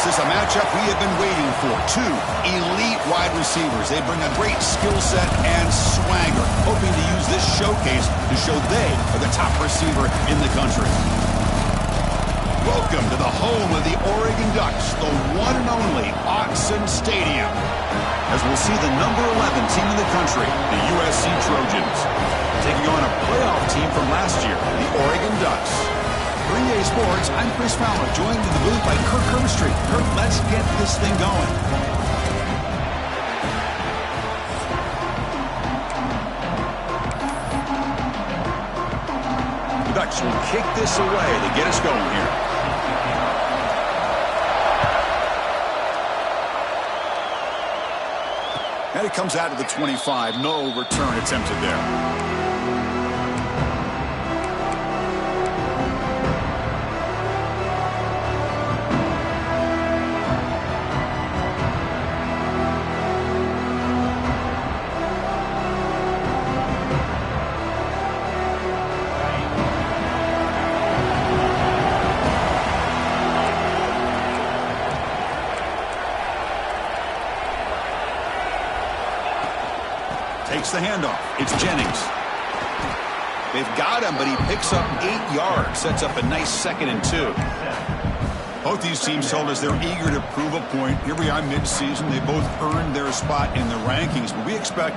This is a matchup we have been waiting for. Two elite wide receivers. They bring a great skill set and swagger, hoping to use this showcase to show they are the top receiver in the country. Welcome to the home of the Oregon Ducks, the one and only Autzen Stadium, as we'll see the number 11 team in the country, the USC Trojans, taking on a playoff team from last year, the Oregon Ducks. For EA Sports, I'm Chris Fowler, joined in the booth by Kirk Herbstreit. Kirk, let's get this thing going. The Ducks will kick this away to get us going here. And it comes out to the 25. No return attempted there. Takes the handoff. It's Jennings. They've got him, but he picks up 8 yards. Sets up a nice 2nd and 2. Both these teams told us they're eager to prove a point. Here we are mid-season. They both earned their spot in the rankings, but we expect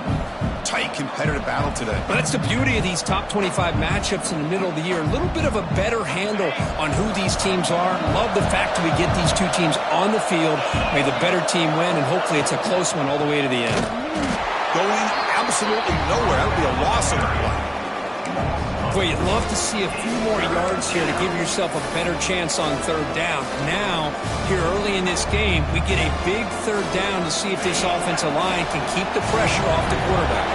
tight competitive battle today. Well, that's the beauty of these top 25 matchups in the middle of the year. A little bit of a better handle on who these teams are. Love the fact that we get these two teams on the field. May the better team win, and hopefully it's a close one all the way to the end. Going absolutely nowhere. That would be a loss of the play. Boy, you'd love to see a few more yards here to give yourself a better chance on 3rd down. Now, here early in this game, we get a big 3rd down to see if this offensive line can keep the pressure off the quarterback.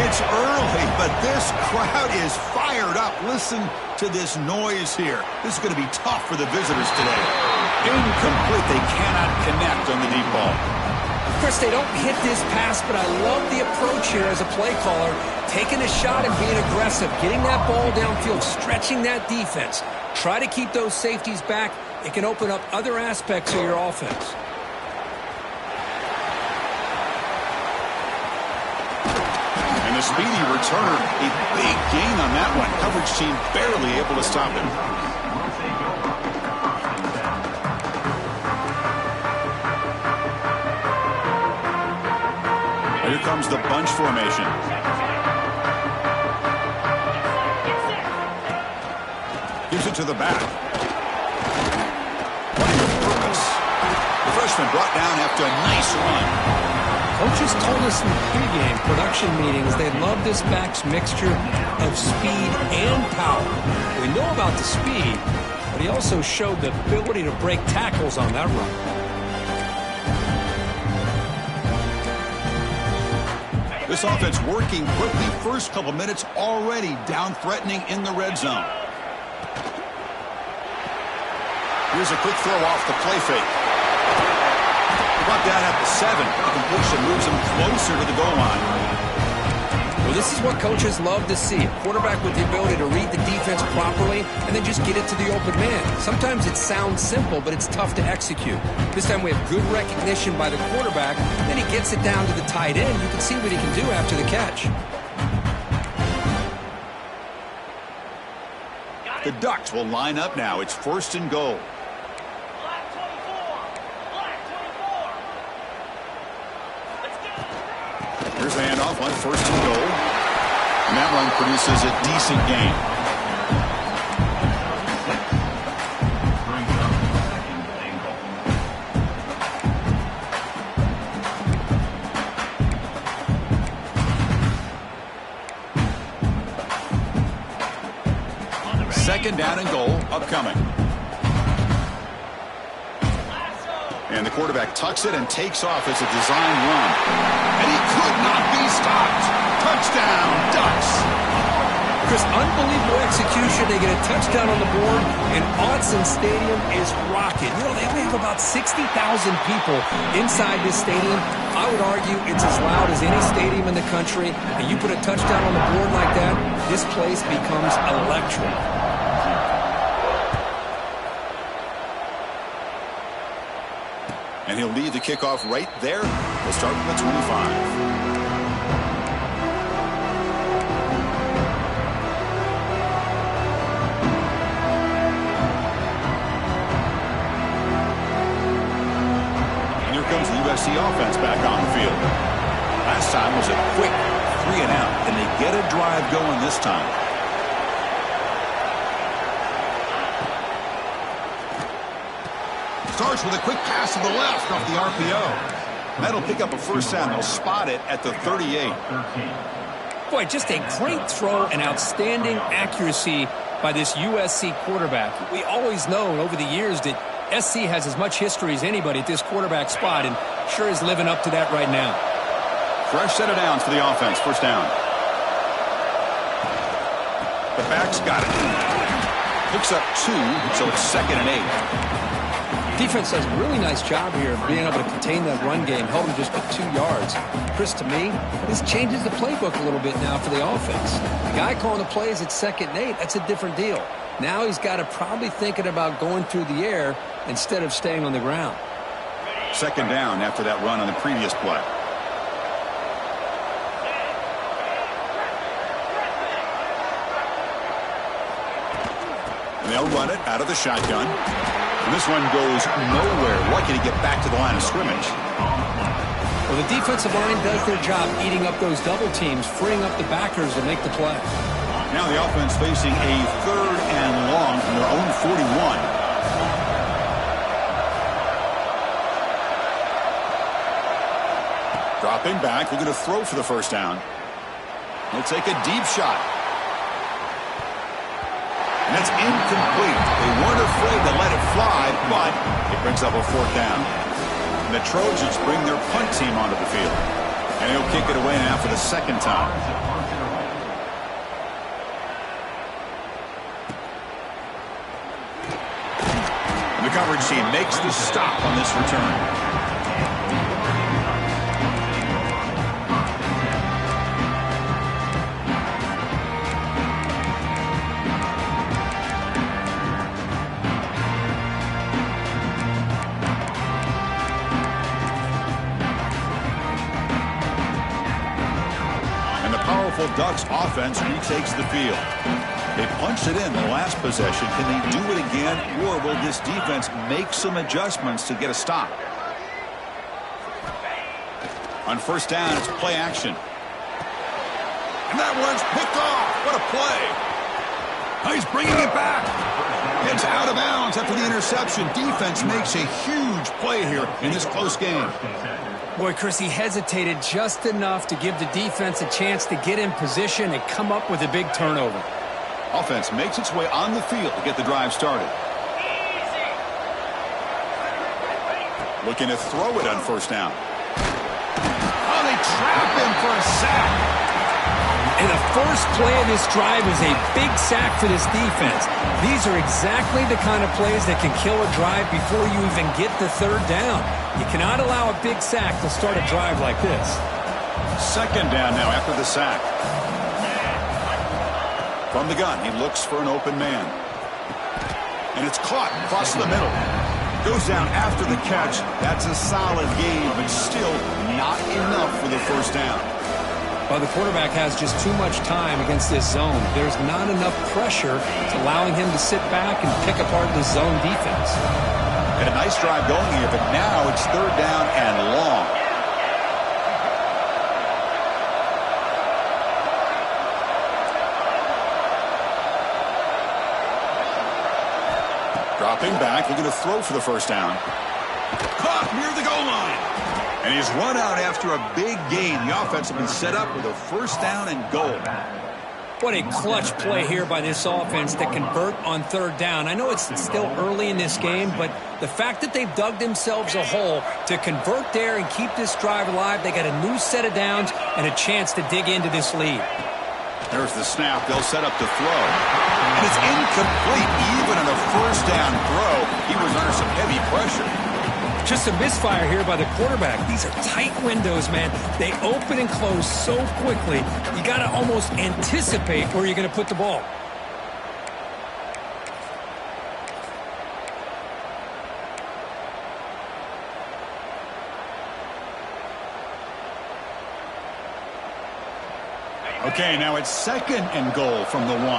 It's early, but this crowd is fired up. Listen to this noise here. This is going to be tough for the visitors today. Incomplete. They cannot connect on the deep ball. Chris, they don't hit this pass, but I love the approach here as a play caller. Taking a shot and being aggressive, getting that ball downfield, stretching that defense. Try to keep those safeties back. It can open up other aspects of your offense. And the speedy returner, a big gain on that one. Coverage team barely able to stop him. Here comes the bunch formation. Gives it to the back. Playing with purpose. The freshman brought down after a nice run. Coaches told us in the pregame production meetings they love this back's mixture of speed and power. We know about the speed, but he also showed the ability to break tackles on that run. This offense working quickly. First couple minutes already down threatening in the red zone. Here's a quick throw off the play fake. Brought down at the 7. The completion moves him closer to the goal line. Well, this is what coaches love to see. A quarterback with the ability to read the defense properly and then just get it to the open man. Sometimes it sounds simple, but it's tough to execute. This time we have good recognition by the quarterback. Then he gets it down to the tight end. You can see what he can do after the catch. The Ducks will line up now. It's 1st and goal. Here's the handoff on 1st and goal. And that run produces a decent gain. Second down and goal upcoming. And the quarterback tucks it and takes off as a design run. And he could not be stopped. Touchdown, Ducks. Chris, unbelievable execution. They get a touchdown on the board, and Autzen Stadium is rocking. You know, they only have about 60,000 people inside this stadium. I would argue it's as loud as any stadium in the country. And you put a touchdown on the board like that, this place becomes electric. And he'll lead the kickoff right there. We'll start from the 25. Comes the USC offense back on the field. Last time was a quick 3 and out, and they get a drive going this time. Starts with a quick pass to the left off the RPO. That'll pick up a first down. They'll spot it at the 38. Boy, just a great throw and outstanding accuracy by this USC quarterback. We always know over the years that SC has as much history as anybody at this quarterback spot, and sure is living up to that right now. Fresh set of downs for the offense. First down. The back's got it. Picks up 2, so it's 2nd and 8. Defense does a really nice job here of being able to contain that run game, held him just to 2 yards. Chris, to me, this changes the playbook a little bit now for the offense. The guy calling the plays at 2nd and 8, that's a different deal. Now he's got to probably thinking about going through the air instead of staying on the ground. 2nd down after that run on the previous play. And they'll run it out of the shotgun. And this one goes nowhere. Lucky to get back to the line of scrimmage. Well, the defensive line does their job eating up those double teams, freeing up the backers to make the play. Now the offense facing a 3rd and long from their own 41. Dropping back, looking to throw for the first down. He'll take a deep shot. And that's incomplete. They weren't afraid to let it fly, but it brings up a 4th down. And the Trojans bring their punt team onto the field. And he'll kick it away now for the 2nd time. The coverage team makes the stop on this return. And the powerful Ducks offense retakes the field. They punched it in the last possession. Can they do it again, or will this defense make some adjustments to get a stop? On first down, it's play action. And that one's picked off. What a play. Now he's bringing it back. It's out of bounds after the interception. Defense makes a huge play here in this close game. Boy, Chris, he hesitated just enough to give the defense a chance to get in position and come up with a big turnover. Offense makes its way on the field to get the drive started. Looking to throw it on first down. Oh, they trap him for a sack. And the first play of this drive is a big sack for this defense. These are exactly the kind of plays that can kill a drive before you even get the 3rd down. You cannot allow a big sack to start a drive like this. 2nd down now after the sack. From the gun, he looks for an open man. And it's caught across the middle. Goes down after the catch. That's a solid gain, but still not enough for the first down. Well, the quarterback has just too much time against this zone. There's not enough pressure to allowing him to sit back and pick apart the zone defense. And a nice drive going here, but now it's 3rd down and long. Dropping back, looking to throw for the first down. Caught near the goal line. And he's run out after a big gain. The offense has been set up with a first down and goal. What a clutch play here by this offense to convert on 3rd down. I know it's still early in this game, but the fact that they've dug themselves a hole to convert there and keep this drive alive, they got a new set of downs and a chance to dig into this lead. There's the snap. They'll set up to throw. And it's incomplete. Even on a first down throw, he was under some heavy pressure. Just a misfire here by the quarterback. These are tight windows, man. They open and close so quickly. You got to almost anticipate where you're going to put the ball. Okay, now it's 2nd and goal from the 1. On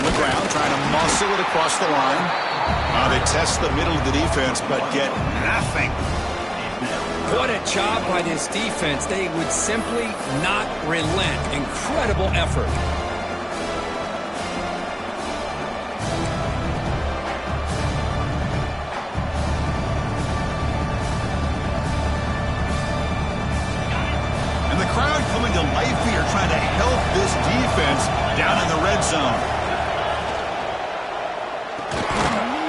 the ground, trying to muscle it across the line. They test the middle of the defense, but get nothing. What a job by this defense. They would simply not relent. Incredible effort. And the crowd coming to life here, trying to help this defense down in the red zone.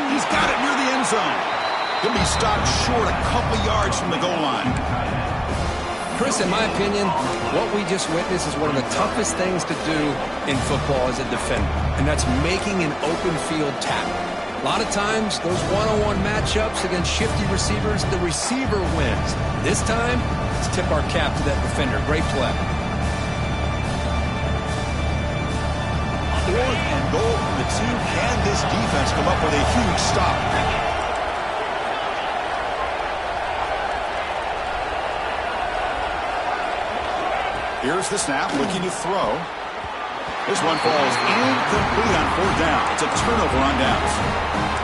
He's got it near the end zone. He'll be stopped short a couple yards from the goal line. Chris, in my opinion, what we just witnessed is one of the toughest things to do in football as a defender, and that's making an open field tackle. A lot of times, those one-on-one matchups against shifty receivers, the receiver wins. This time, let's tip our cap to that defender. Great play. 4th and goal from the 2. Can this defense come up with a huge stop? Here's the snap, looking to throw. This one falls incomplete on 4th down. It's a turnover on downs.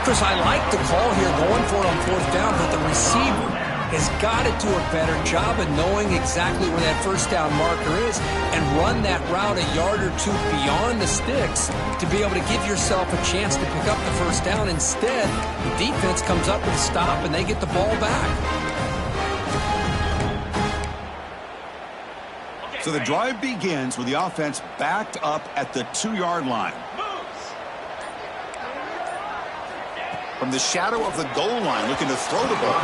Chris, I like the call here going for it on 4th down, but the receiver has got to do a better job of knowing exactly where that 1st down marker is and run that route a yard or 2 beyond the sticks to be able to give yourself a chance to pick up the 1st down. Instead, the defense comes up with a stop and they get the ball back. So the drive begins with the offense backed up at the 2-yard line. From the shadow of the goal line, looking to throw the ball.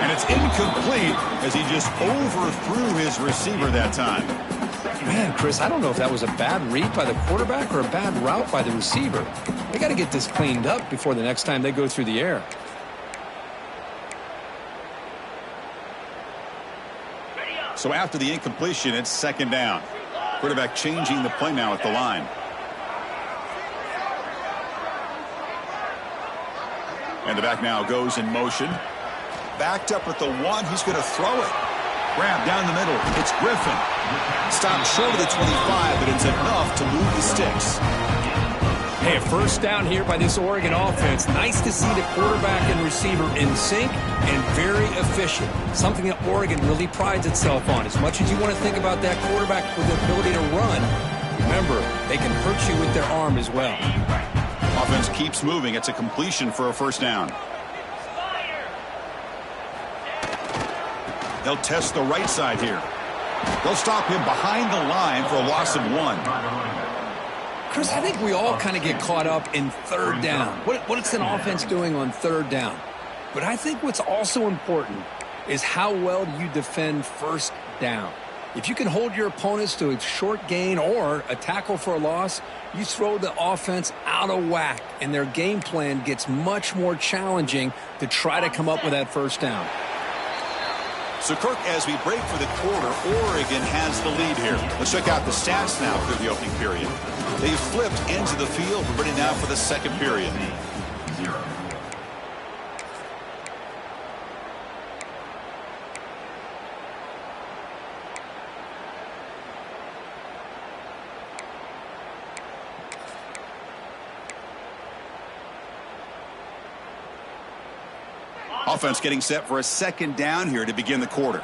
And it's incomplete as he just overthrew his receiver that time. Man, Chris, I don't know if that was a bad read by the quarterback or a bad route by the receiver. They got to get this cleaned up before the next time they go through the air. So after the incompletion, it's 2nd down. Quarterback changing the play now at the line. And the back now goes in motion. Backed up at the 1. He's going to throw it. Grab down the middle. It's Griffin. Stopped short of the 25, but it's enough to move the sticks. Hey, a 1st down here by this Oregon offense. Nice to see the quarterback and receiver in sync and very efficient. Something that Oregon really prides itself on. As much as you want to think about that quarterback with the ability to run, remember, they can hurt you with their arm as well. Offense keeps moving. It's a completion for a 1st down. They'll test the right side here. They'll stop him behind the line for a loss of 1. Chris, I think we all kind of get caught up in 3rd down. What's an offense doing on 3rd down? But I think what's also important is how well you defend 1st down. If you can hold your opponents to a short gain or a tackle for a loss, you throw the offense out of whack, and their game plan gets much more challenging to try to come up with that 1st down. So, Kirk, as we break for the quarter, Oregon has the lead here. Let's check out the stats now through the opening period. They've flipped ends of the field. We're ready now for the 2nd period. Offense getting set for a 2nd down here to begin the quarter.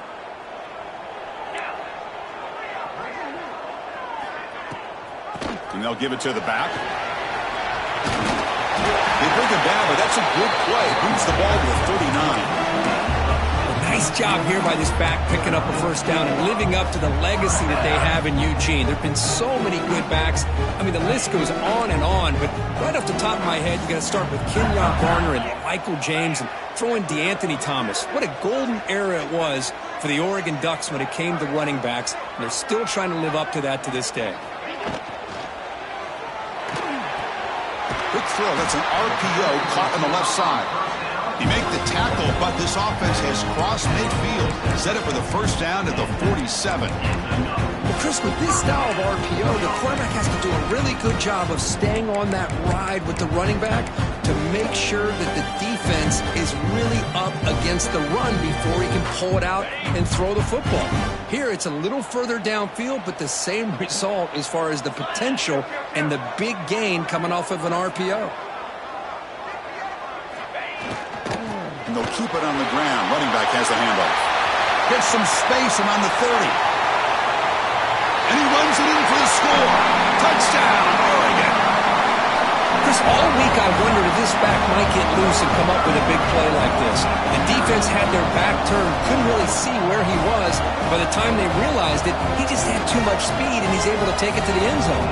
And they'll give it to the back. They bring him down, but that's a good play. Moves the ball to the 39. Nice job here by this back picking up a 1st down and living up to the legacy that they have in Eugene. There have been so many good backs. I mean, the list goes on and on, but right off the top of my head, you got to start with Kenyon Garner and Michael James and throw in DeAnthony Thomas. What a golden era it was for the Oregon Ducks when it came to running backs, and they're still trying to live up to that to this day. Quick throw. That's an RPO caught on the left side. He made the tackle, but this offense has crossed midfield. Set it for the 1st down at the 47. Well, Chris, with this style of RPO, the quarterback has to do a really good job of staying on that ride with the running back to make sure that the defense is really up against the run before he can pull it out and throw the football. Here, it's a little further downfield, but the same result as far as the potential and the big gain coming off of an RPO. And they'll keep it on the ground. Running back has the handoff. Gets some space around the 30. And he runs it in for the score. Touchdown, Oregon. Chris, all week I wondered if this back might get loose and come up with a big play like this. The defense had their back turned, couldn't really see where he was. By the time they realized it, he just had too much speed, and he's able to take it to the end zone.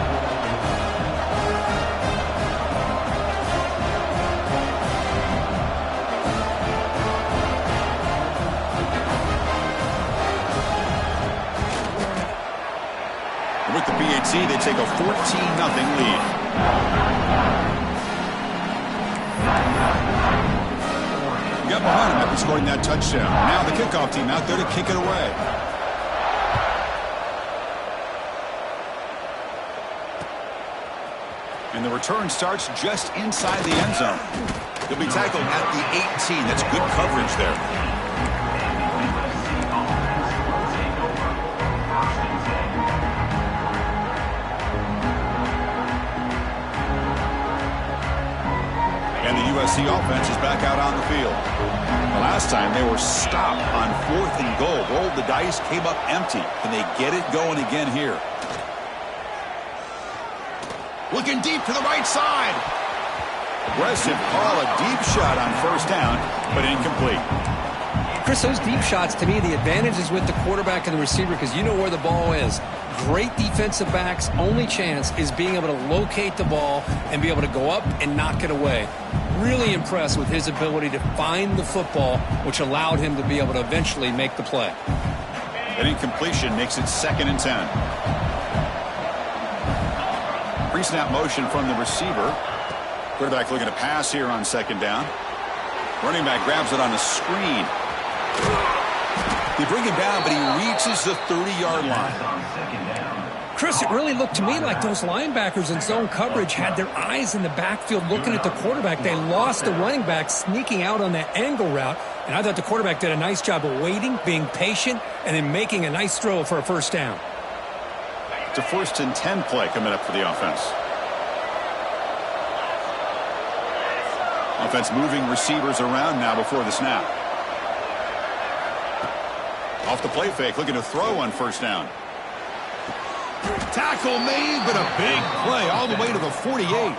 With the PAT, they take a 14-0 lead. Got behind him after scoring that touchdown. Now the kickoff team out there to kick it away. And the return starts just inside the end zone. He'll be tackled at the 18. That's good coverage there. And the USC offense is back out on the field. The last time they were stopped on 4th and goal. Rolled the dice, came up empty. Can they get it going again here? Looking deep to the right side. Aggressive call, a deep shot on 1st down, but incomplete. Chris, those deep shots, to me, the advantage is with the quarterback and the receiver because you know where the ball is. Great defensive backs' only chance is being able to locate the ball and be able to go up and knock it away. Really impressed with his ability to find the football, which allowed him to be able to eventually make the play. An incompletion makes it 2nd and 10. Pre-snap motion from the receiver. Quarterback looking to pass here on 2nd down. Running back grabs it on the screen. They bring him down, but he reaches the 30-yard line. Chris, it really looked to me like those linebackers in zone coverage had their eyes in the backfield looking at the quarterback. They lost the running back sneaking out on that angle route, and I thought the quarterback did a nice job of waiting, being patient, and then making a nice throw for a 1st down. It's a 1st and 10 play coming up for the offense. Offense moving receivers around now before the snap. Off the play fake, looking to throw on 1st down. Tackle made, but a big play all the way to the 48.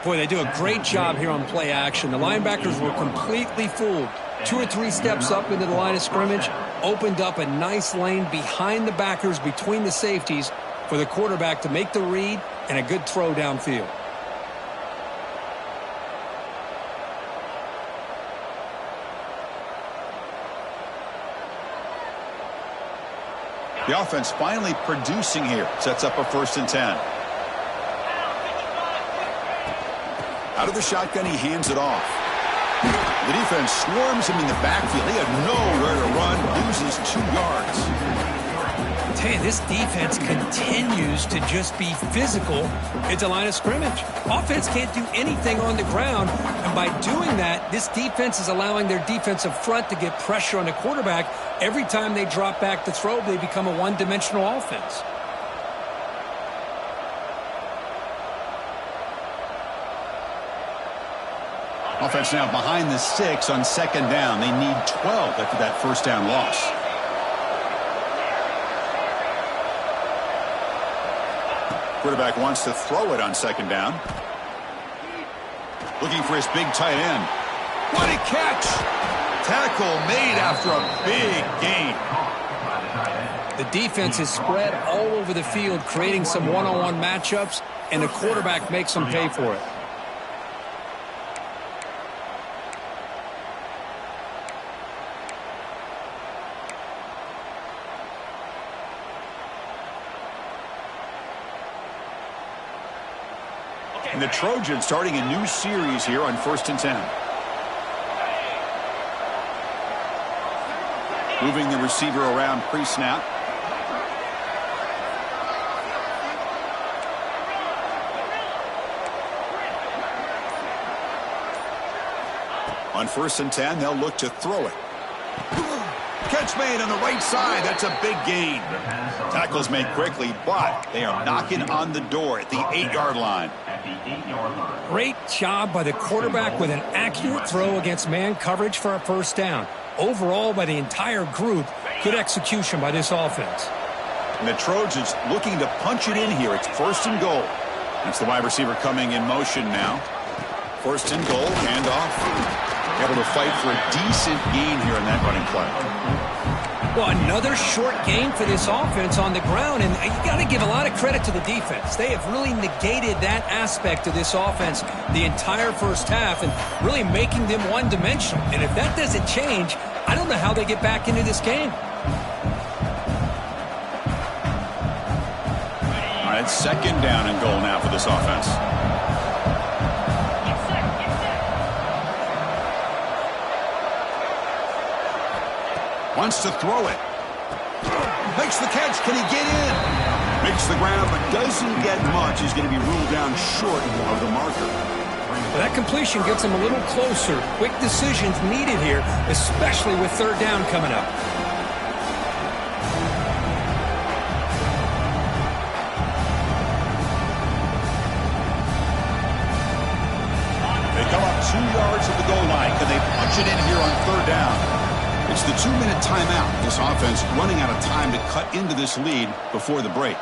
Boy, they do a great job here on play action. The linebackers were completely fooled. 2 or 3 steps up into the line of scrimmage, opened up a nice lane behind the backers, between the safeties, for the quarterback to make the read and a good throw downfield. The offense finally producing here. Sets up a 1st and 10. Out of the shotgun, he hands it off. The defense swarms him in the backfield. He had nowhere to run, loses 2 yards. I tell you, this defense continues to just be physical at the line of scrimmage. Offense can't do anything on the ground, and by doing that, this defense is allowing their defensive front to get pressure on the quarterback. Every time they drop back to throw, they become a one-dimensional offense. Offense now behind the 6 on 2nd down. They need 12 after that 1st down loss. Quarterback wants to throw it on 2nd down. Looking for his big tight end. What a catch! Tackle made after a big gain. The defense is spread all over the field, creating some one-on-one matchups, and the quarterback makes them pay for it. And the Trojans starting a new series here on 1st and 10. Moving the receiver around pre-snap. On 1st and 10, they'll look to throw it. Catch made on the right side. That's a big gain. Tackle's made quickly, but they are knocking on the door at the 8-yard line. Great job by the quarterback with an accurate throw against man coverage for a first down. Overall, by the entire group, good execution by this offense. And the Trojans looking to punch it in here. It's 1st and goal. That's the wide receiver coming in motion now. 1st and goal, handoff. Able to fight for a decent gain here in that running play. Well, another short game for this offense on the ground, and you got to give a lot of credit to the defense. They have really negated that aspect of this offense the entire first half and really making them one-dimensional. And if that doesn't change, I don't know how they get back into this game. All right, 2nd down and goal now for this offense. Wants to throw it. Makes the catch. Can he get in? Makes the grab, but doesn't get much. He's going to be ruled down short of the marker. Well, that completion gets him a little closer. Quick decisions needed here, especially with 3rd down coming up. They come up 2 yards at the goal line. Can they punch it in here on 3rd down? It's the 2-minute timeout. This offense running out of time to cut into this lead before the break.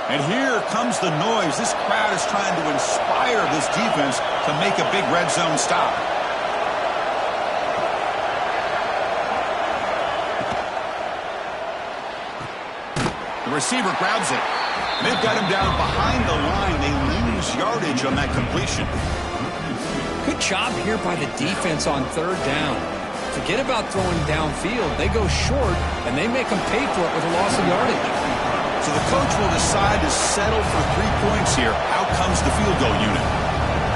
And here comes the noise. This crowd is trying to inspire this defense to make a big red zone stop. The receiver grabs it. They've got him down behind the line. They lose yardage on that completion. Good job here by the defense on 3rd down. Forget about throwing downfield. They go short, and they make them pay for it with a loss of yardage. So the coach will decide to settle for 3 points here. Out comes the field goal unit.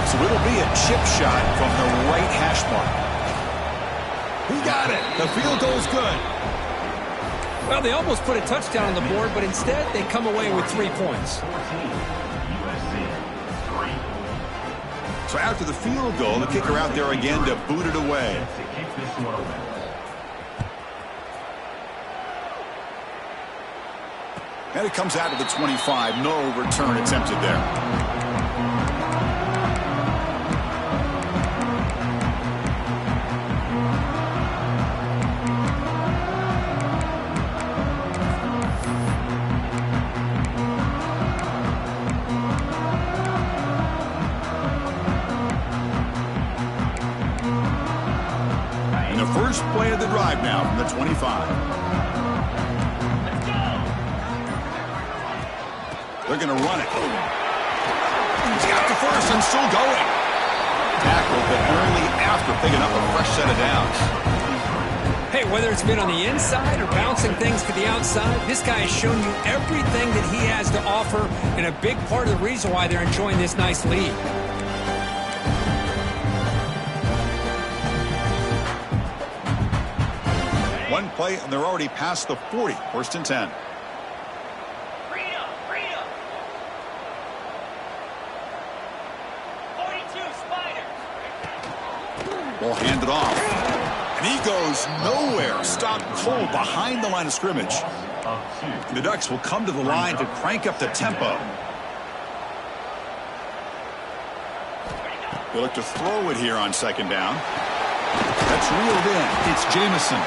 So it'll be a chip shot from the right hash mark. He got it. The field goal's good. Well, they almost put a touchdown on the board, but instead they come away with 3 points. So after the field goal, the kicker out there again to boot it away. And it comes out to the 25. No return attempted there. First play of the drive now from the 25. They're going to run it. He's got the first and still going. Tackled, but only after picking up a fresh set of downs. Hey, whether it's been on the inside or bouncing things to the outside, this guy has shown you everything that he has to offer, and a big part of the reason why they're enjoying this nice lead. One play, and they're already past the 40. 1st and 10. Freedom, freedom. 42, Spider. Ball handed off. And he goes nowhere. Stopped cold behind the line of scrimmage. And the Ducks will come to the line to crank up the tempo. They look to throw it here on 2nd down. That's reeled in. It's Jamison.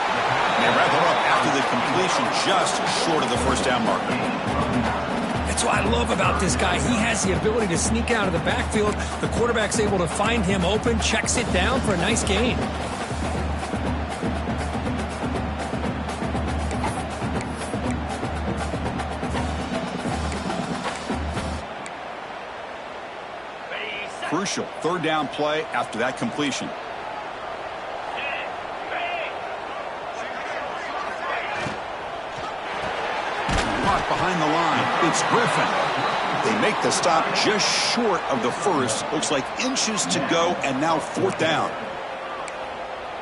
They wrap it up after the completion just short of the 1st down marker. That's what I love about this guy. He has the ability to sneak out of the backfield. The quarterback's able to find him open, checks it down for a nice gain. Crucial 3rd down play after that completion. Behind the line, it's Griffin. They make the stop just short of the first. Looks like inches to go, and now 4th down.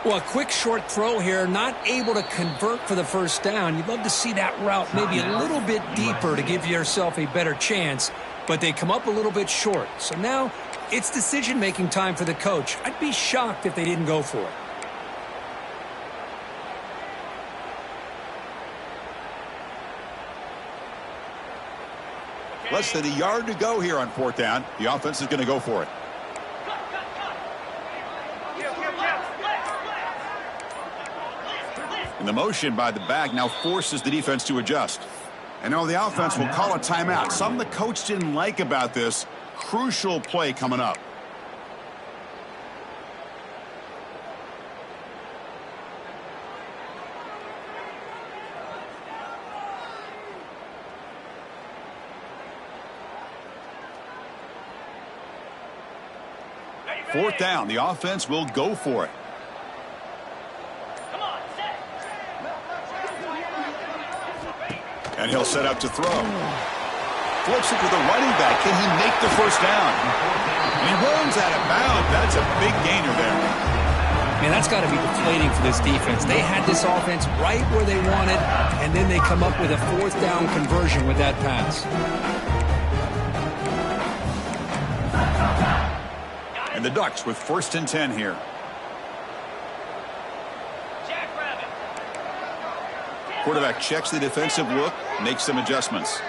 Well, a quick short throw here, not able to convert for the first down. You'd love to see that route maybe a little bit deeper to give yourself a better chance, but they come up a little bit short. So now it's decision-making time for the coach. I'd be shocked if they didn't go for it. Less than a yard to go here on fourth down. The offense is going to go for it. And the motion by the back now forces the defense to adjust. And now the offense will call a timeout. Something the coach didn't like about this. Crucial play coming up. Fourth down, the offense will go for it. And he'll set up to throw. Flips it to the running back. Can he make the first down? And he runs out of bounds. That's a big gainer there. Man, that's got to be deflating for this defense. They had this offense right where they wanted, and then they come up with a fourth down conversion with that pass. And the Ducks with 1st and 10 here. Quarterback checks the defensive look, makes some adjustments.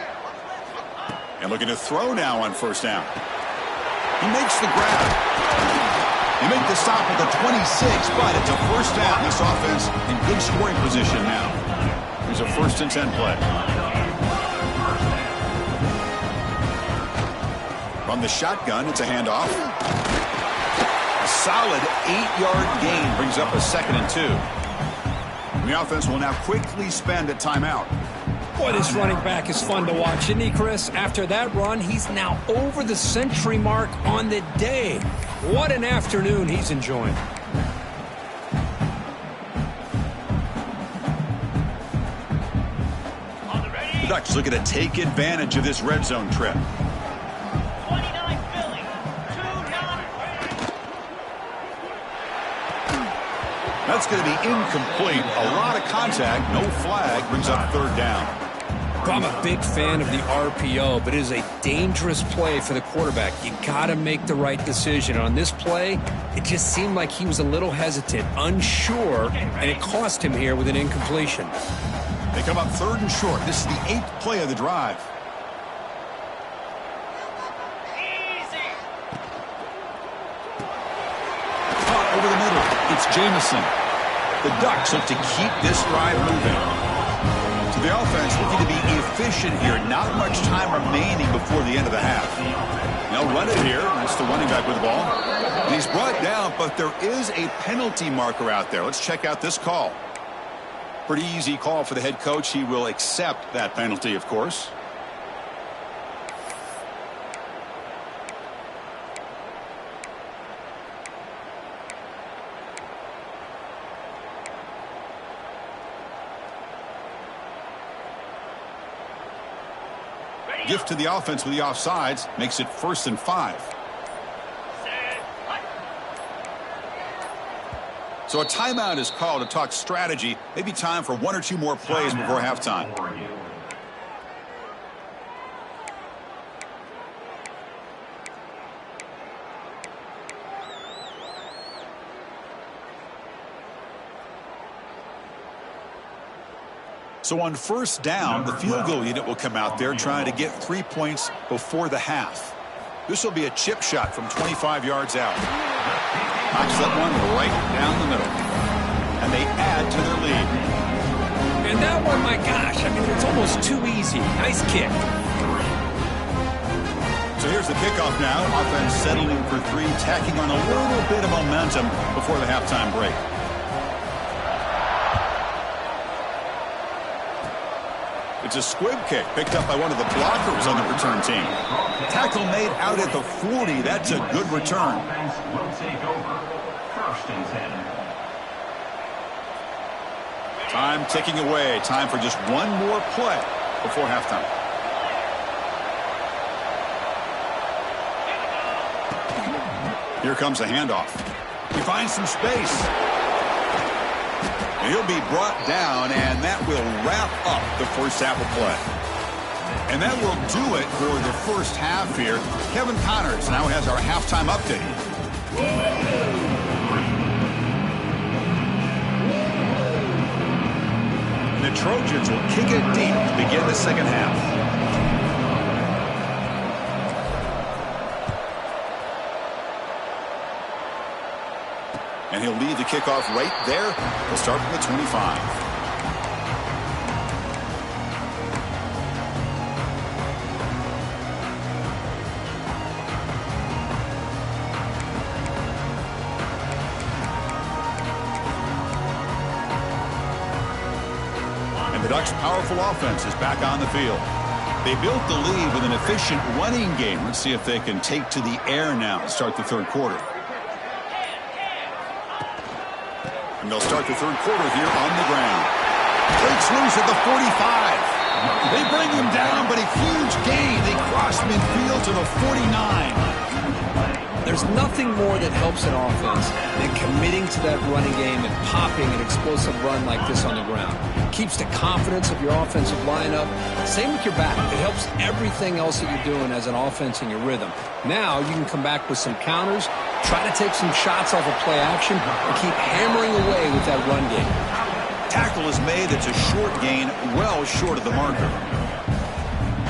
And looking to throw now on first down. He makes the grab. He makes the stop at the 26, but it's a first down. This offense in good scoring position now. Here's a 1st and 10 play. From the shotgun, it's a handoff. A solid 8-yard gain brings up a 2nd and 2. And the offense will now quickly spend a timeout. Boy, this running back is fun to watch, isn't he, Chris? After that run, he's now over the century mark on the day. What an afternoon he's enjoying. The Ducks looking to take advantage of this red zone trip. That's going to be incomplete. A lot of contact. No flag. Brings up 3rd down. I'm a big fan of the RPO, but it is a dangerous play for the quarterback. You got to make the right decision. On this play, it just seemed like he was a little hesitant, unsure, and it cost him here with an incompletion. They come up 3rd and short. This is the 8th play of the drive. Caught over the middle. It's Jamison. The Ducks look to keep this drive moving. So the offense looking to be efficient here. Not much time remaining before the end of the half. They'll run it here. That's the running back with the ball. And he's brought down, but there is a penalty marker out there. Let's check out this call. Pretty easy call for the head coach. He will accept that penalty, of course. Gift to the offense with the offsides. Makes it 1st and 5. So a timeout is called to talk strategy. Maybe time for 1 or 2 more plays before halftime. So on first down, the field goal unit will come out there trying to get 3 points before the half. This will be a chip shot from 25 yards out. Knocks that one right down the middle. And they add to their lead. And that one, my gosh, I mean, it's almost too easy. Nice kick. So here's the kickoff now. Offense settling for 3, tacking on a little bit of momentum before the halftime break. It's a squib kick picked up by one of the blockers on the return team. Tackle made out at the 40. That's a good return. Time ticking away. Time for just one more play before halftime. Here comes a handoff. He finds some space. And he'll be brought down, and that will wrap up the first half of play. And that will do it for the first half here. Kevin Connors now has our halftime update. The Trojans will kick it deep to begin the second half. And he'll lead the kickoff right there. He'll start from the 25. And the Ducks' powerful offense is back on the field. They built the lead with an efficient running game. Let's see if they can take to the air now to start the third quarter. And they'll start the third quarter here on the ground. Breaks loose at the 45. They bring him down, but a huge gain. They cross midfield to the 49. There's nothing more that helps an offense than committing to that running game and popping an explosive run like this on the ground. Keeps the confidence of your offensive lineup. Same with your back. It helps everything else that you're doing as an offense in your rhythm. Now you can come back with some counters, try to take some shots off of play action, and keep hammering away with that run game. Tackle is made. That's a short gain, well short of the marker.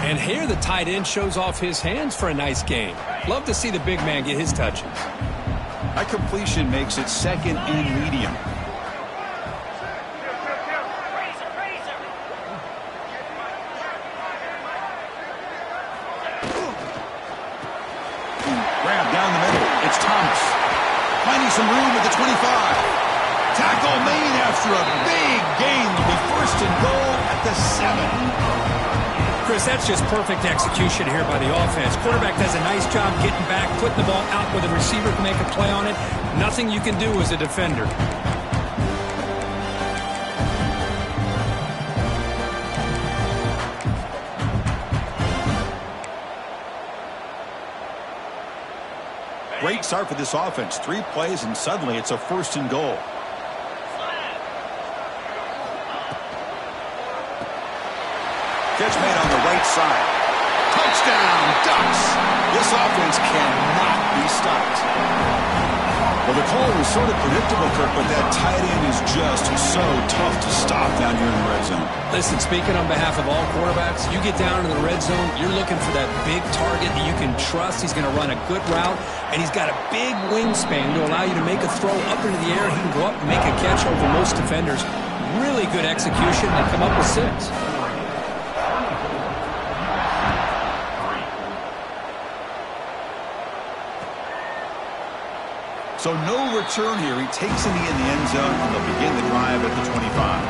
And here the tight end shows off his hands for a nice gain. Love to see the big man get his touches. That completion makes it second and medium. Grab down the middle. It's Thomas. Finding some room at the 25. Tackle made after a big gain. Will be first and goal at the 7. Chris, that's just perfect execution here by the offense. Quarterback does a nice job getting back, putting the ball out where the receiver can make a play on it. Nothing you can do as a defender. Great start for this offense. 3 plays, and suddenly it's a first and goal. Catch made on the right side. Touchdown, Ducks. This offense cannot be stopped. Well, the call was sort of predictable, Kirk, but that tight end is just so tough to stop down here in the red zone. Listen, speaking on behalf of all quarterbacks, you get down into the red zone, you're looking for that big target that you can trust. He's going to run a good route, and he's got a big wingspan to allow you to make a throw up into the air. He can go up and make a catch over most defenders. Really good execution. They come up with 6. So no return here. He takes a knee in the end zone, and they'll begin the drive at the 25.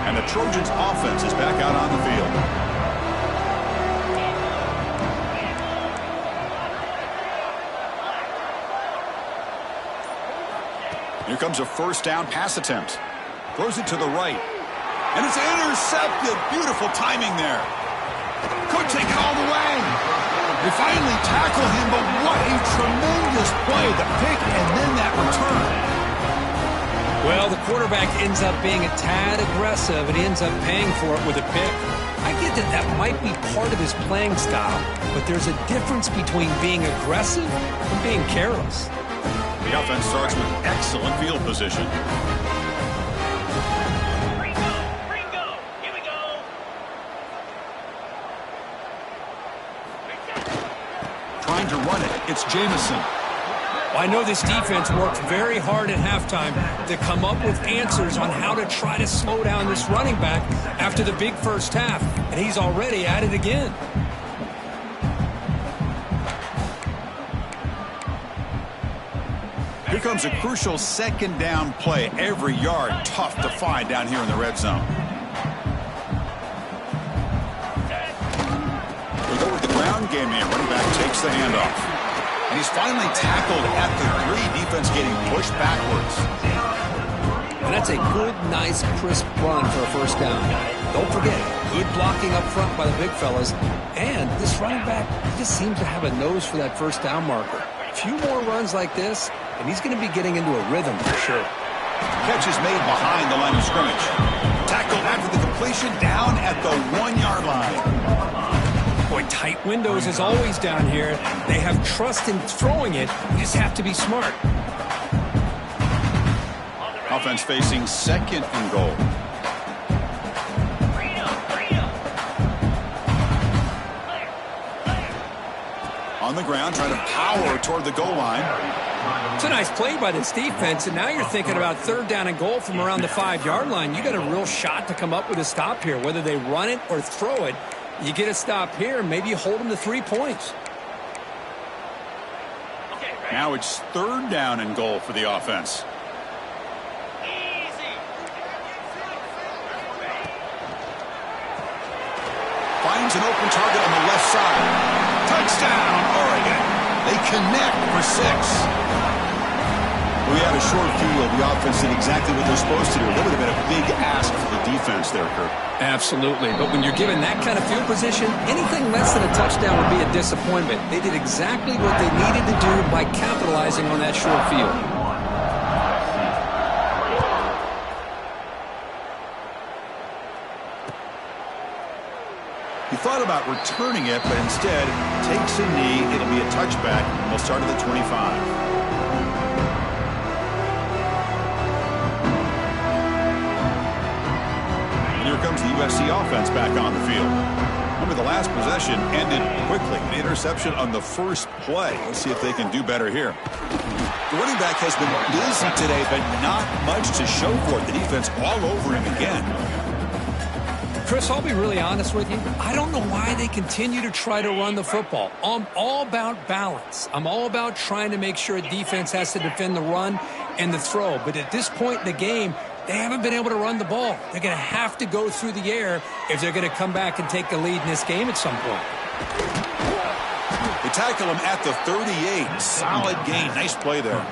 And the Trojans' offense is back out on the field. Here comes a first down pass attempt. Throws it to the right. And it's intercepted. Beautiful timing there. Could take it all the way. They finally tackle him, but what a tremendous play. The pick and then that return. Well, the quarterback ends up being a tad aggressive, and he ends up paying for it with a pick. I get that that might be part of his playing style, but there's a difference between being aggressive and being careless. The offense starts with excellent field position. Trying to run it. It's Jamison. Well, I know this defense worked very hard at halftime to come up with answers on how to try to slow down this running back after the big first half, and he's already at it again. Here comes a crucial second down play. Every yard tough to find down here in the red zone. We go with the ground game here. Running back takes the handoff. And he's finally tackled at the 3. Defense getting pushed backwards. And that's a good, nice, crisp run for a first down. Don't forget, good blocking up front by the big fellas. And this running back just seems to have a nose for that first down marker. A few more runs like this, and he's going to be getting into a rhythm for sure. Catch is made behind the line of scrimmage. Tackled after the completion down at the 1-yard line. Boy, tight windows is always down here. They have trust in throwing it. You just have to be smart. Offense facing second and goal. On the ground, trying to power toward the goal line. It's a nice play by this defense, and now you're thinking about third down and goal from around the 5-yard line. You got a real shot to come up with a stop here. Whether they run it or throw it, you get a stop here, maybe you hold them to 3 points. Now it's third down and goal for the offense. Finds an open target on the left side. Touchdown, Oregon. They connect for 6. We had a short field. The offense did exactly what they're supposed to do. That would have been a big ask for the defense there, Kurt. Absolutely. But when you're given that kind of field position, anything less than a touchdown would be a disappointment. They did exactly what they needed to do by capitalizing on that short field. He thought about returning it, but instead takes a knee. It'll be a touchback. We'll start at the 25. And here comes the USC offense back on the field. Remember, the last possession ended quickly. An interception on the first play. Let's see if they can do better here. The running back has been busy today, but not much to show for it. The defense all over him again. Chris, I'll be really honest with you. I don't know why they continue to try to run the football. I'm all about balance. I'm all about trying to make sure a defense has to defend the run and the throw. But at this point in the game, they haven't been able to run the ball. They're going to have to go through the air if they're going to come back and take the lead in this game at some point. They tackle him at the 38. Solid gain. Nice play there.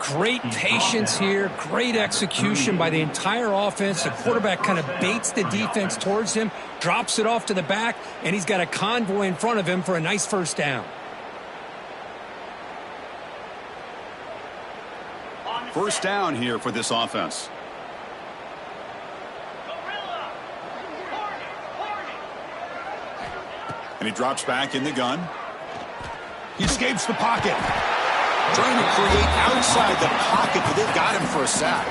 Great patience here, great execution by the entire offense. The quarterback kind of baits the defense towards him, drops it off to the back, and he's got a convoy in front of him for a nice first down. First down here for this offense. And he drops back in the gun. He escapes the pocket. Trying to create outside the pocket, but they've got him for a sack.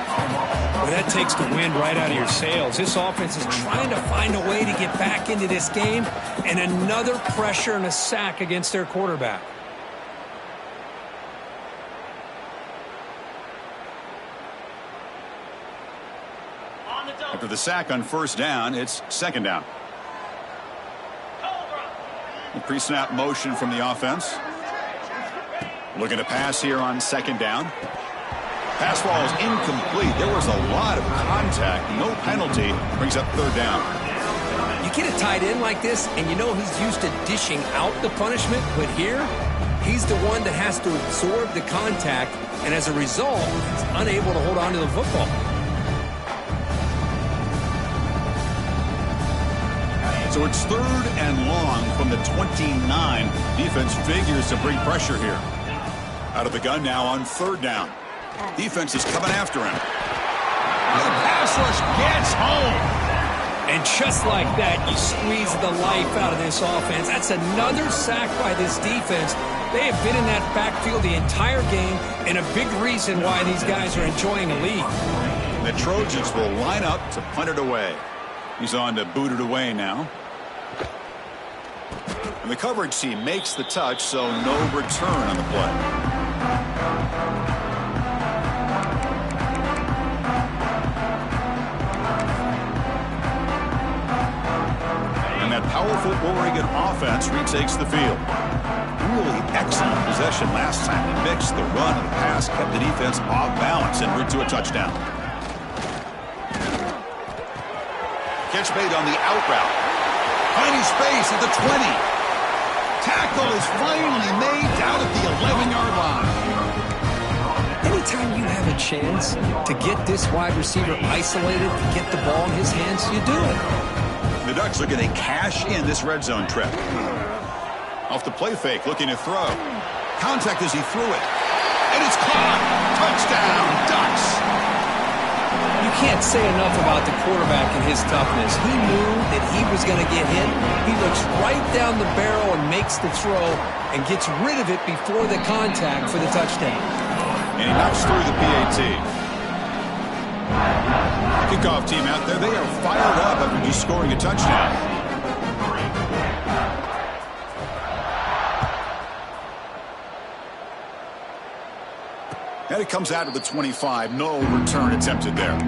Well, that takes the wind right out of your sails. This offense is trying to find a way to get back into this game, and another pressure and a sack against their quarterback. After the sack on first down, it's second down. The pre-snap motion from the offense. Looking to pass here on second down. Pass ball is incomplete. There was a lot of contact. No penalty. Brings up third down. You get a tight end like this, and you know he's used to dishing out the punishment, but here, he's the one that has to absorb the contact, and as a result, he's unable to hold on to the football. So it's third and long from the 29. Defense figures to bring pressure here. Out of the gun now on third down. Defense is coming after him. The pass rush gets home. And just like that, you squeeze the life out of this offense. That's another sack by this defense. They have been in that backfield the entire game, and a big reason why these guys are enjoying a lead. The Trojans will line up to punt it away. He's on to boot it away now. And the coverage team makes the touch, so no return on the play. And that powerful Oregon offense retakes the field. Really excellent possession last time. They mixed the run and the pass, kept the defense off balance en route to a touchdown. Catch made on the out route. Finding space at the 20. Tackle is finally made down at the 11-yard line. And anytime you have a chance to get this wide receiver isolated, to get the ball in his hands, you do it. The Ducks looking to cash in this red zone trip. Off the play fake, looking to throw. Contact as he threw it. And it's caught. Touchdown, Ducks. You can't say enough about the quarterback and his toughness. He knew that he was going to get hit. He looks right down the barrel and makes the throw and gets rid of it before the contact for the touchdown. And he knocks through the PAT. Kickoff team out there, they are fired up after just scoring a touchdown. And it comes out of the 25. No return attempted there.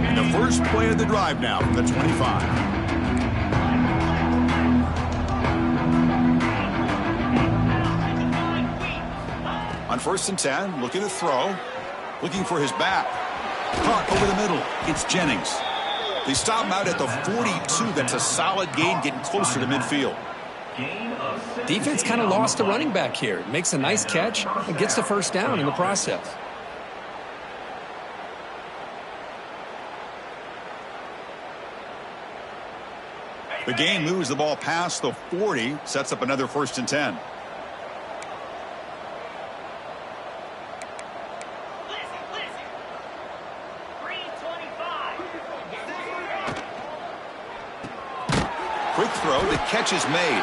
And the first play of the drive now from the 25. On 1st and 10, looking to throw. Looking for his back. Caught over the middle. It's Jennings. They stop him out at the 42. That's a solid gain, getting closer to midfield. Defense kind of lost the running back here. Makes a nice catch and gets the first down in the process. The gain moves the ball past the 40. Sets up another 1st and 10. Quick throw, the catch is made.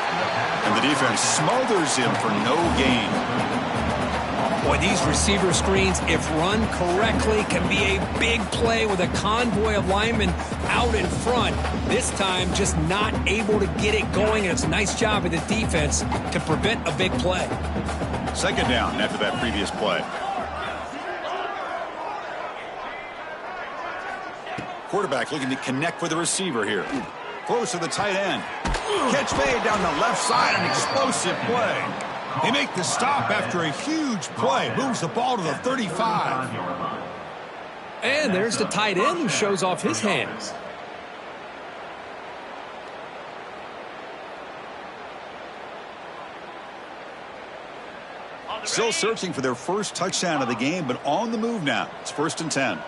And the defense smothers him for no gain. Boy, these receiver screens, if run correctly, can be a big play with a convoy of linemen out in front. This time, just not able to get it going, and it's a nice job of the defense to prevent a big play. 2nd down after that previous play. Quarterback looking to connect with the receiver here. Close to the tight end. Catch made down the left side, an explosive play. They make the stop after a huge play. Moves the ball to the 35. And there's the tight end who shows off his hands. Still searching for their first touchdown of the game, but on the move now. It's 1st and 10.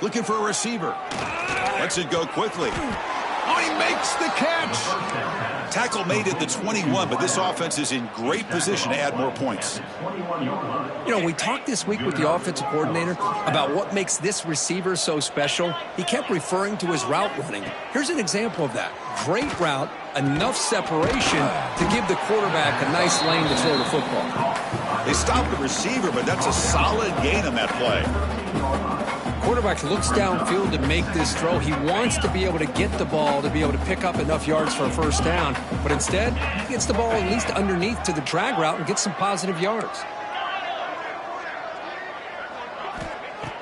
Looking for a receiver. Lets it go quickly. Oh, he makes the catch. Tackle made at the 21, but this offense is in great position to add more points. You know, we talked this week with the offensive coordinator about what makes this receiver so special. He kept referring to his route running. Here's an example of that. Great route, enough separation to give the quarterback a nice lane to throw the football. They stopped the receiver, but that's a solid gain on that play. Quarterback looks downfield to make this throw. He wants to be able to get the ball to be able to pick up enough yards for a first down. But instead, he gets the ball at least underneath to the drag route and gets some positive yards.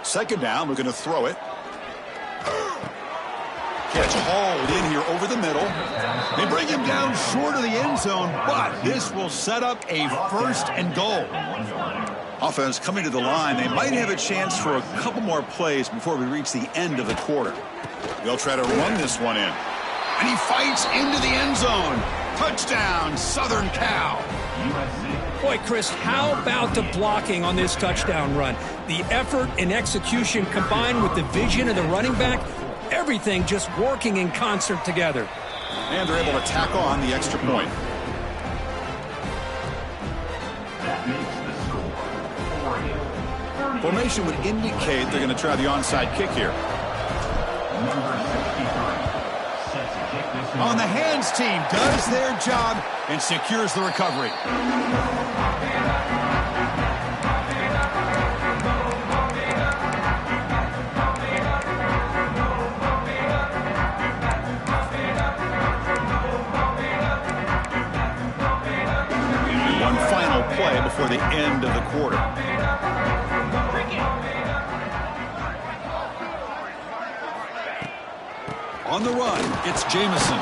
2nd down, we're going to throw it. Catch hauled in here over the middle. They bring him down short of the end zone, but this will set up a 1st and goal. Offense coming to the line. They might have a chance for a couple more plays before we reach the end of the quarter. They'll try to run this one in. And he fights into the end zone. Touchdown, Southern Cal. Boy, Chris, how about the blocking on this touchdown run? The effort and execution combined with the vision of the running back, everything just working in concert together. And they're able to tack on the extra point. Formation would indicate they're going to try the onside kick here. On the hands team does their job and secures the recovery. One final play before the end of the quarter. On the run, it's Jamison.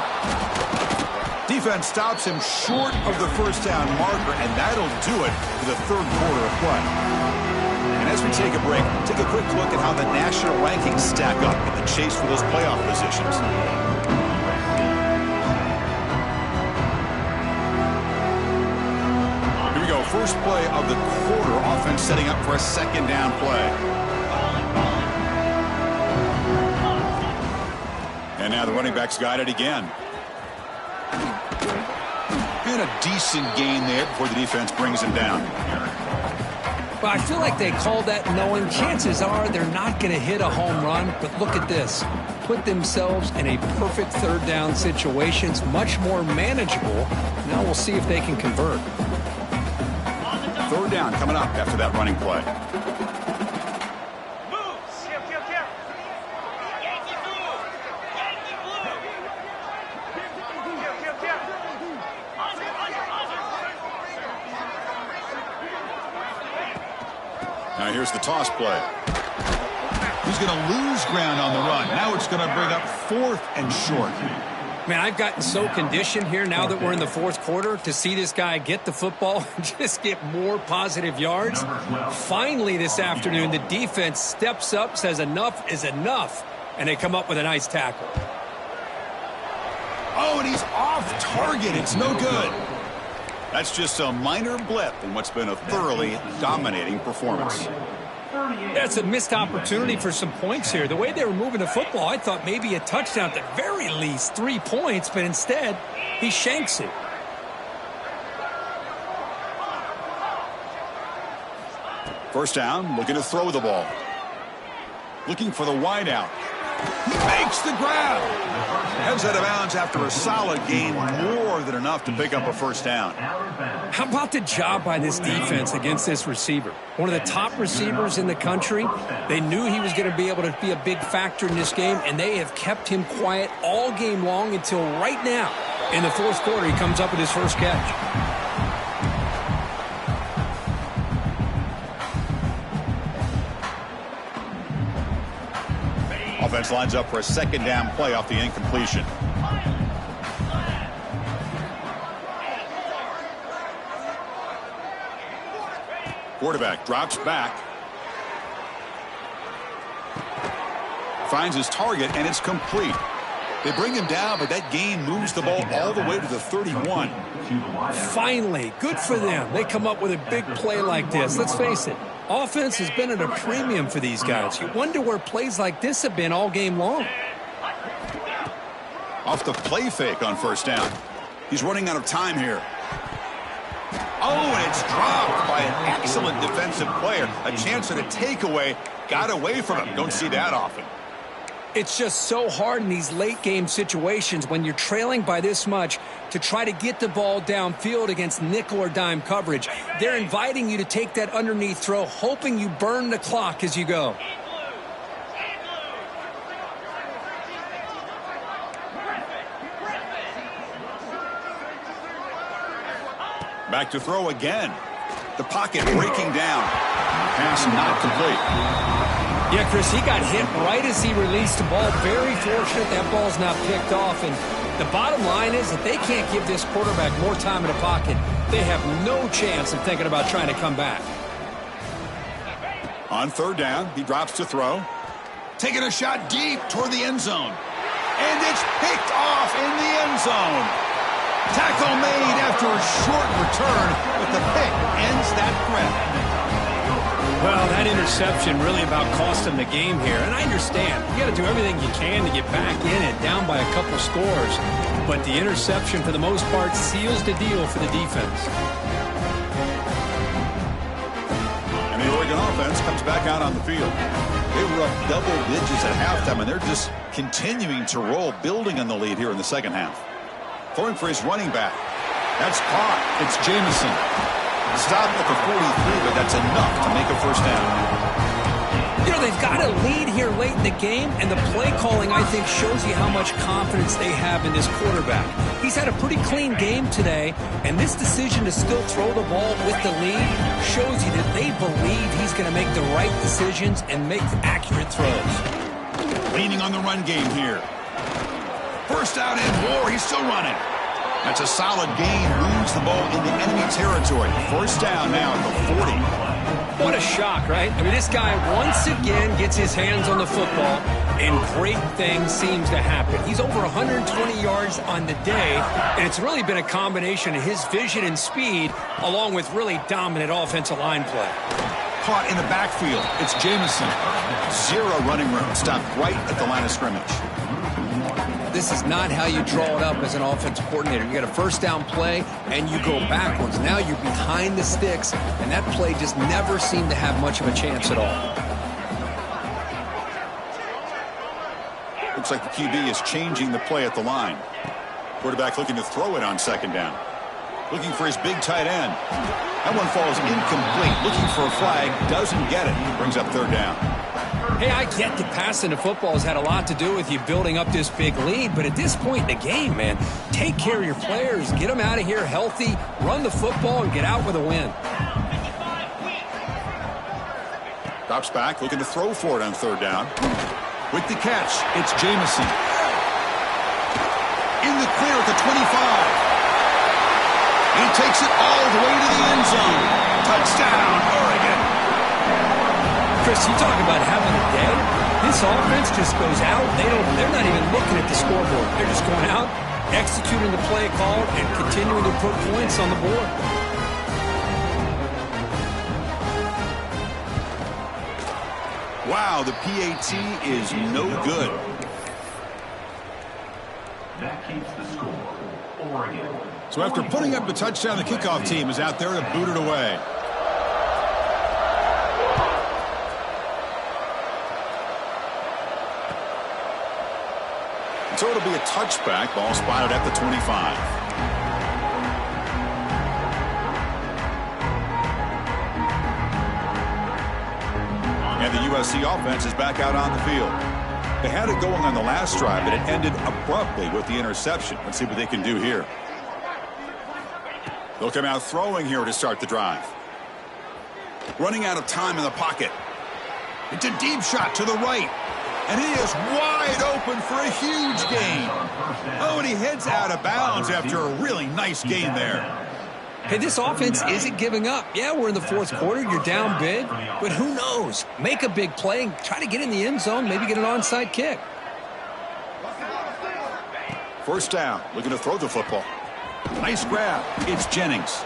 Defense stops him short of the first down marker, and that'll do it for the 3rd quarter of play. And As we take a break, take a quick look at how the national rankings stack up in the chase for those playoff positions. Here we go. First play of the quarter. Offense setting up for a second down play. And now the running back's got it again. And a decent gain there before the defense brings him down. Well, I feel like they called that knowing chances are they're not going to hit a home run. But look at this. Put themselves in a perfect third down situations, much more manageable. Now we'll see if they can convert. Third down coming up after that running play. Now here's the toss play. He's going to lose ground on the run. Now it's going to bring up 4th and short. Man, I've gotten so conditioned here now that we're in the fourth quarter to see this guy get the football and just get more positive yards. Finally this afternoon, the defense steps up, says enough is enough, and they come up with a nice tackle. Oh, and he's off target. It's no good. That's just a minor blip in what's been a thoroughly dominating performance. That's a missed opportunity for some points here. The way they were moving the football, I thought maybe a touchdown at the very least, 3 points, but instead he shanks it. First down, looking to throw the ball. Looking for the wideout. He makes the grab. Heads out of bounds after a solid gain, more than enough to pick up a first down. How about the job by this defense against this receiver? One of the top receivers in the country. They knew he was going to be able to be a big factor in this game, and they have kept him quiet all game long until right now. In the fourth quarter, he comes up with his first catch. Offense lines up for a second down play off the incompletion. Quarterback drops back. Finds his target, and it's complete. They bring him down, but that gain moves the ball all the way to the 31. Finally, good for them. They come up with a big play like this. Let's face it, offense has been at a premium for these guys. You wonder where plays like this have been all game long. Off the play fake on first down. He's running out of time here. Oh, and it's dropped by an excellent defensive player. A chance at a takeaway. Got away from him. Don't see that often. It's just so hard in these late game situations when you're trailing by this much to try to get the ball downfield against nickel or dime coverage. They're inviting you to take that underneath throw, hoping you burn the clock as you go. Back to throw again. The pocket breaking down. Pass not complete. Yeah, Chris, he got hit right as he released the ball. Very fortunate that ball's not picked off. And the bottom line is that they can't give this quarterback more time in the pocket. They have no chance of thinking about trying to come back. On third down, he drops to throw. Taking a shot deep toward the end zone. And it's picked off in the end zone. Tackle made after a short return, but the pick ends that threat. Well, that interception really about cost him the game here. And I understand. You got to do everything you can to get back in it, down by a couple scores. But the interception, for the most part, seals the deal for the defense. And the Oregon offense comes back out on the field. They were up double digits at halftime, and they're just continuing to roll, building on the lead here in the second half. Throwing for his running back. That's caught. It's Jamison. Stop at the 43, but that's enough to make a first down. You know, they've got a lead here late in the game, and the play calling, I think, shows you how much confidence they have in this quarterback. He's had a pretty clean game today, and this decision to still throw the ball with the lead shows you that they believe he's going to make the right decisions and make accurate throws. Leaning on the run game here. First out and more. He's still running. That's a solid gain. Moves the ball into enemy territory. First down now at the 40. What a shock, right? I mean, this guy once again gets his hands on the football, and great things seems to happen. He's over 120 yards on the day, and it's really been a combination of his vision and speed along with really dominant offensive line play. Caught in the backfield. It's Jamison. Zero running room. Stopped right at the line of scrimmage. This is not how you draw it up as an offensive coordinator. You got a first down play, and you go backwards. Now you're behind the sticks, and that play just never seemed to have much of a chance at all. Looks like the QB is changing the play at the line. Quarterback looking to throw it on second down. Looking for his big tight end. That one falls incomplete. Looking for a flag. Doesn't get it. Brings up third down. Hey, I get that passing the football has had a lot to do with you building up this big lead, but at this point in the game, man, take care of your players. Get them out of here healthy, run the football, and get out with a win. Drops back, looking to throw for it on third down. With the catch, it's Jamison. In the clear at the 25. He takes it all the way to the end zone. Touchdown, Oregon. Chris, you talk about having a day. This offense just goes out. They're not even looking at the scoreboard. They're just going out, executing the play call, and continuing to put points on the board. Wow, the PAT is no good. That keeps the score. Oregon. So after putting up the touchdown, the kickoff team is out there to boot it away. So it'll be a touchback. Ball spotted at the 25. And the USC offense is back out on the field. They had it going on the last drive, but it ended abruptly with the interception. Let's see what they can do here. They'll come out throwing here to start the drive. Running out of time in the pocket. It's a deep shot to the right. And he is wide open for a huge gain. Oh, and he heads out of bounds after a really nice gain there. Hey, this offense isn't giving up. Yeah, we're in the fourth quarter. You're down big. But who knows? Make a big play and try to get in the end zone, maybe get an onside kick. First down, looking to throw the football. Nice grab. It's Jennings.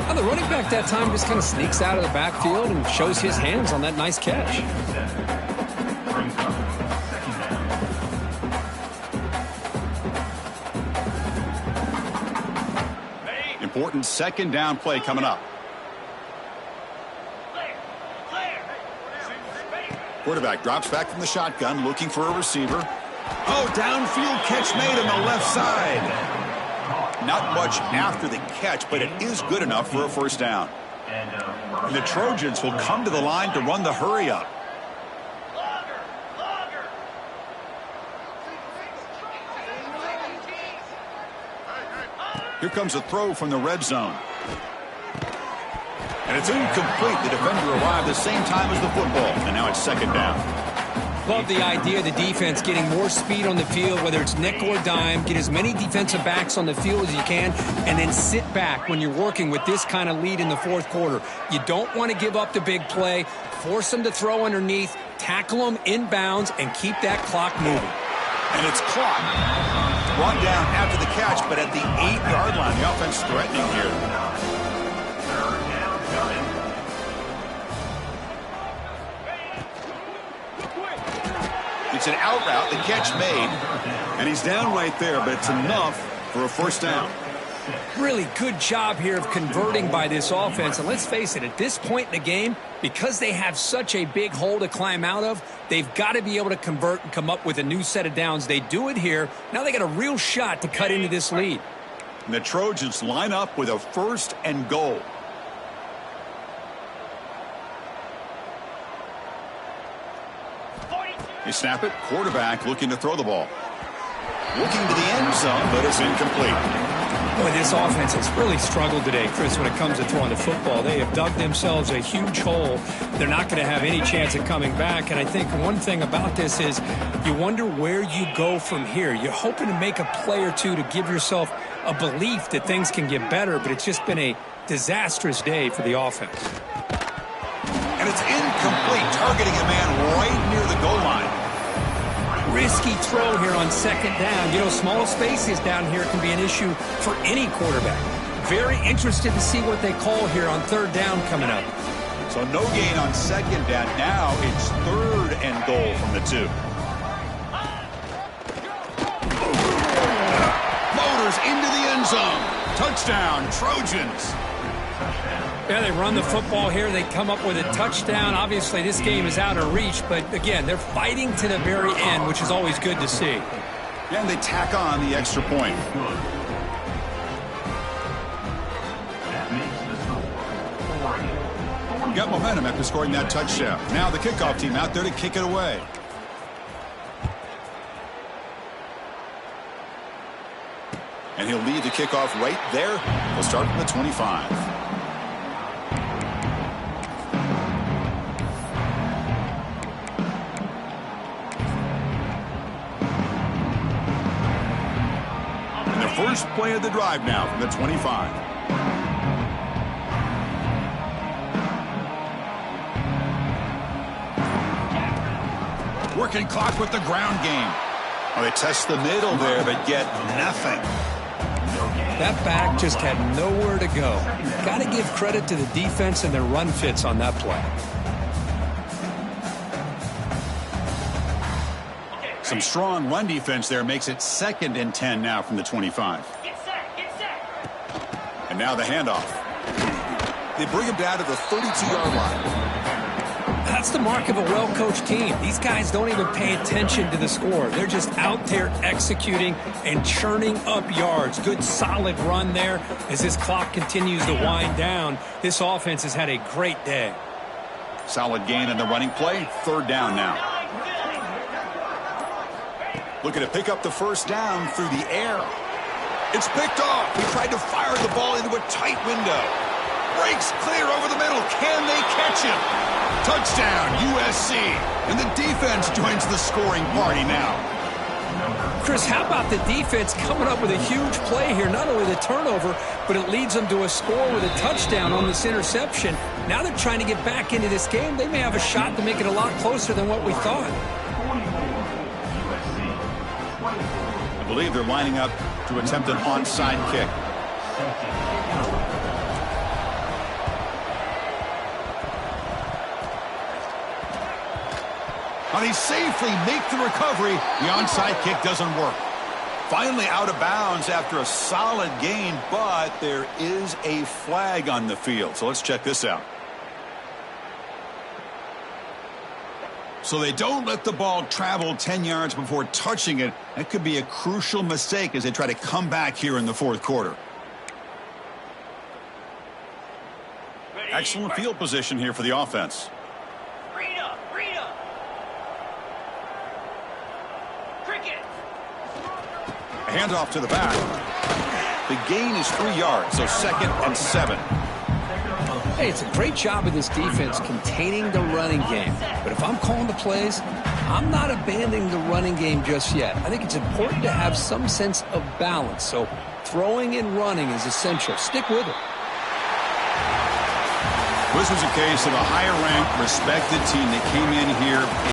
Now, the running back that time just kind of sneaks out of the backfield and shows his hands on that nice catch. Important second down play coming up. Quarterback drops back from the shotgun, looking for a receiver. Oh, downfield catch made on the left side. Not much after the catch, but it is good enough for a first down. And the Trojans will come to the line to run the hurry up. Here comes a throw from the red zone. And it's incomplete. The defender arrived the same time as the football. And now it's second down. Love the idea of the defense getting more speed on the field, whether it's nickel or dime. Get as many defensive backs on the field as you can, and then sit back when you're working with this kind of lead in the fourth quarter. You don't want to give up the big play. Force them to throw underneath, tackle them inbounds, and keep that clock moving. And it's caught. Brought down after the catch, but at the 8-yard line, the offense threatening here. It's an out route, the catch made, and he's down right there, but it's enough for a first down. Really good job here of converting by this offense. And let's face it, at this point in the game, because they have such a big hole to climb out of, they've got to be able to convert and come up with a new set of downs. They do it here. Now they got a real shot to cut into this lead. And the Trojans line up with a first and goal. They snap it. Quarterback looking to throw the ball. Looking to the end zone, but it's incomplete. Boy, this offense has really struggled today, Chris, when it comes to throwing the football. They have dug themselves a huge hole. They're not going to have any chance of coming back. And I think one thing about this is you wonder where you go from here. You're hoping to make a play or two to give yourself a belief that things can get better, but it's just been a disastrous day for the offense. And it's incomplete, targeting a man right near the goal line. Risky throw here on second down. You know, small spaces down here can be an issue for any quarterback. Very interested to see what they call here on third down coming up. So no gain on second down. Now it's third and goal from the 2. Motors into the end zone. Touchdown, Trojans. Yeah, they run the football here. They come up with a touchdown. Obviously, this game is out of reach, but again, they're fighting to the very end, which is always good to see. And they tack on the extra point. That makes the score Oregon. Got momentum after scoring that touchdown. Now the kickoff team out there to kick it away. And he'll lead the kickoff right there. He'll start from the 25. First play of the drive now from the 25. Working clock with the ground game. Oh, they test the middle there, but get nothing. That back just had nowhere to go. Got to give credit to the defense and their run fits on that play. Some strong run defense there makes it 2nd and 10 now from the 25. Get set, get set. And now the handoff. They bring him down to the 32-yard line. That's the mark of a well-coached team. These guys don't even pay attention to the score. They're just out there executing and churning up yards. Good, solid run there as this clock continues to wind down. This offense has had a great day. Solid gain in the running play. 3rd down now. Looking to pick up the first down through the air. It's picked off. He tried to fire the ball into a tight window. Breaks clear over the middle. Can they catch him? Touchdown, USC. And the defense joins the scoring party now. Chris, how about the defense coming up with a huge play here? Not only the turnover, but it leads them to a score with a touchdown on this interception. Now they're trying to get back into this game. They may have a shot to make it a lot closer than what we thought. I believe they're lining up to attempt an onside kick. And they safely make the recovery. The onside kick doesn't work. Finally out of bounds after a solid gain, but there is a flag on the field. So let's check this out. So they don't let the ball travel 10 yards before touching it. That could be a crucial mistake as they try to come back here in the 4th quarter. Excellent field position here for the offense. Freedom, freedom. Cricket. A handoff to the back. The gain is 3 yards, so 2nd and 7. Hey, it's a great job of this defense containing the running game. But if I'm calling the plays, I'm not abandoning the running game just yet. I think it's important to have some sense of balance. So throwing and running is essential. Stick with it. This was a case of a higher-ranked, respected team that came in here